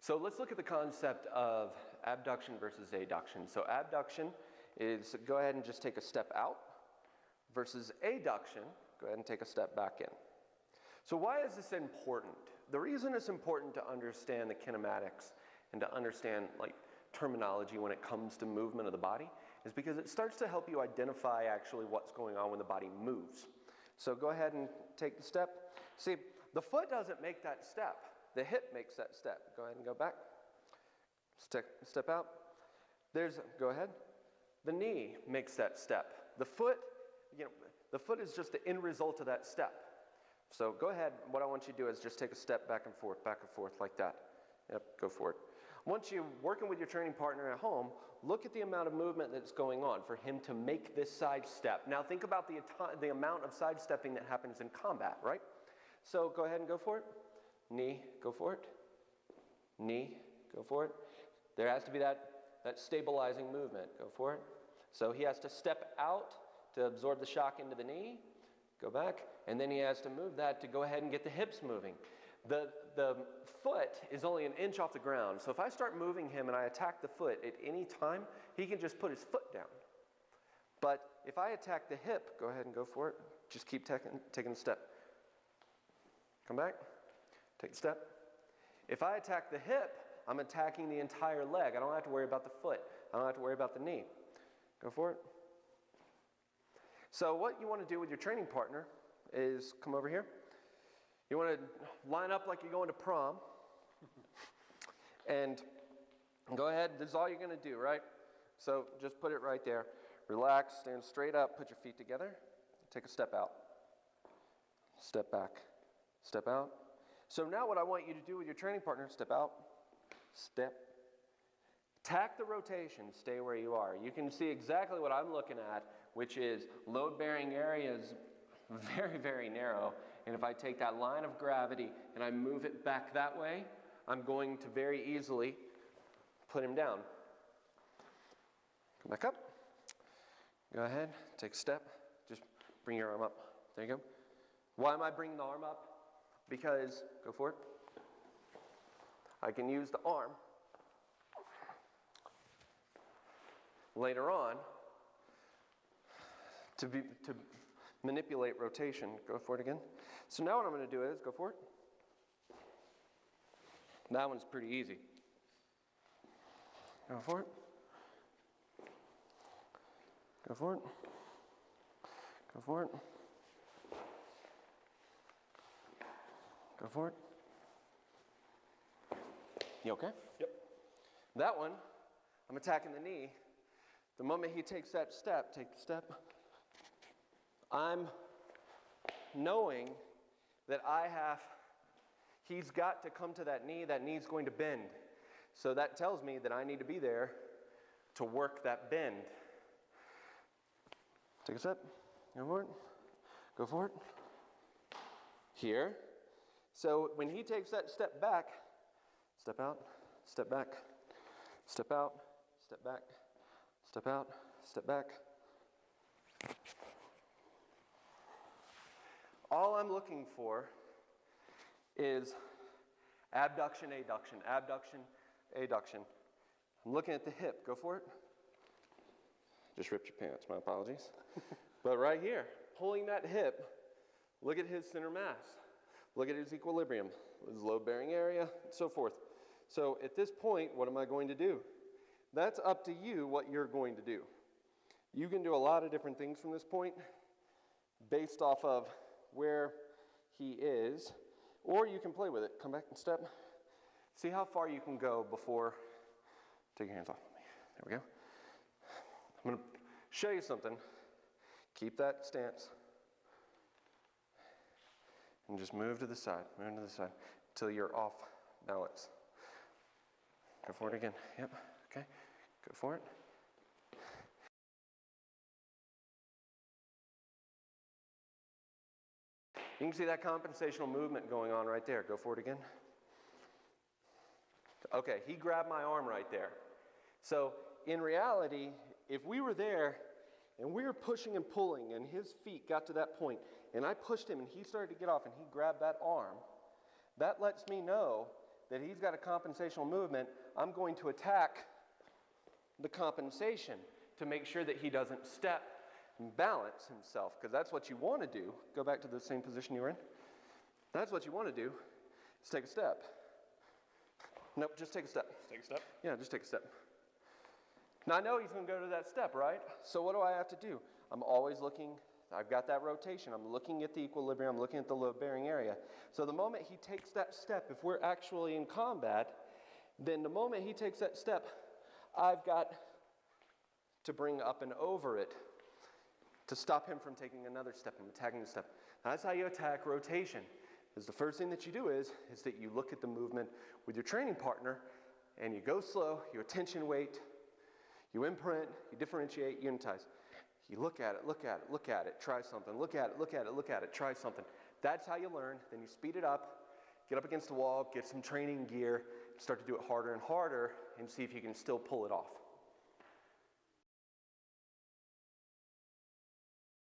So let's look at the concept of abduction versus adduction. So abduction is go ahead and just take a step out versus adduction, go ahead and take a step back in. So why is this important? The reason it's important to understand the kinematics and to understand terminology when it comes to movement of the body is because it starts to help you identify actually what's going on when the body moves. So go ahead and take the step. See, the foot doesn't make that step. The hip makes that step. Go ahead and go back. Step out. Go ahead. The knee makes that step. The foot is just the end result of that step. So go ahead. What I want you to do is just take a step back and forth like that. Yep, go for it. Once you're working with your training partner at home, look at the amount of movement that's going on for him to make this side step. Now think about the amount of sidestepping that happens in combat, right? So go ahead and go for it. Knee, go for it. Knee, go for it. There has to be that stabilizing movement. Go for it. So he has to step out to absorb the shock into the knee. Go back. And then he has to move that to go ahead and get the hips moving. The foot is only an inch off the ground. So if I start moving him and I attack the foot at any time, he can just put his foot down. But if I attack the hip, go ahead and go for it. Just keep taking a step. Come back. Take a step. If I attack the hip, I'm attacking the entire leg. I don't have to worry about the foot. I don't have to worry about the knee. Go for it. So what you want to do with your training partner is come over here. You want to line up like you're going to prom. And go ahead. This is all you're going to do, right? So just put it right there. Relax. Stand straight up. Put your feet together. Take a step out. Step back. Step out. So now what I want you to do with your training partner, step out, step. Tack the rotation, stay where you are. You can see exactly what I'm looking at, which is load-bearing areas very, very narrow. And if I take that line of gravity and I move it back that way, I'm going to very easily put him down. Come back up. Go ahead, take a step. Just bring your arm up. There you go. Why am I bringing the arm up? Because, go for it, I can use the arm later on to manipulate rotation. Go for it again. So now what I'm going to do is, go for it. That one's pretty easy. Go for it. Go for it. Go for it. Go for it. You okay? Yep. That one, I'm attacking the knee. The moment he takes that step, take the step, I'm knowing that he's got to come to that knee's going to bend. So that tells me that I need to be there to work that bend. Take a step, go for it, go for it. Here. So when he takes that step back, step out, step back, step out, step back, step out, step back. All I'm looking for is abduction, adduction, abduction, adduction. I'm looking at the hip. Go for it. Just ripped your pants, my apologies. But right here, pulling that hip, look at his center mass. Look at his equilibrium, his load-bearing area, and so forth. So at this point, what am I going to do? That's up to you what you're going to do. You can do a lot of different things from this point based off of where he is, or you can play with it. Come back and step. See how far you can go before, take your hands off of me. There we go. I'm going to show you something. Keep that stance. And just move to the side, until you're off balance. Go for it again. Yep, okay. Go for it. You can see that compensational movement going on right there. Go for it again. Okay, he grabbed my arm right there. So in reality, if we were there and we were pushing and pulling and his feet got to that point and I pushed him and he started to get off and he grabbed that arm, that lets me know that he's got a compensational movement, I'm going to attack the compensation to make sure that he doesn't step and balance himself, because that's what you want to do. Go back to the same position you were in. That's what you want to do, is take a step. Nope, just take a step. Just take a step? Yeah, just take a step. Now I know he's going to go to that step, right? So what do I have to do? I'm always looking, I've got that rotation. I'm looking at the equilibrium, I'm looking at the load-bearing area. So the moment he takes that step, if we're actually in combat, then the moment he takes that step, I've got to bring up and over it to stop him from taking another step and attacking the step. Now, that's how you attack rotation. Is the first thing that you do is that you look at the movement with your training partner and you go slow, you attention weight, you imprint, you differentiate, unitize. You look at it, try something, look at it, try something. That's how you learn. Then you speed it up, get up against the wall, get some training gear, start to do it harder and harder, and see if you can still pull it off.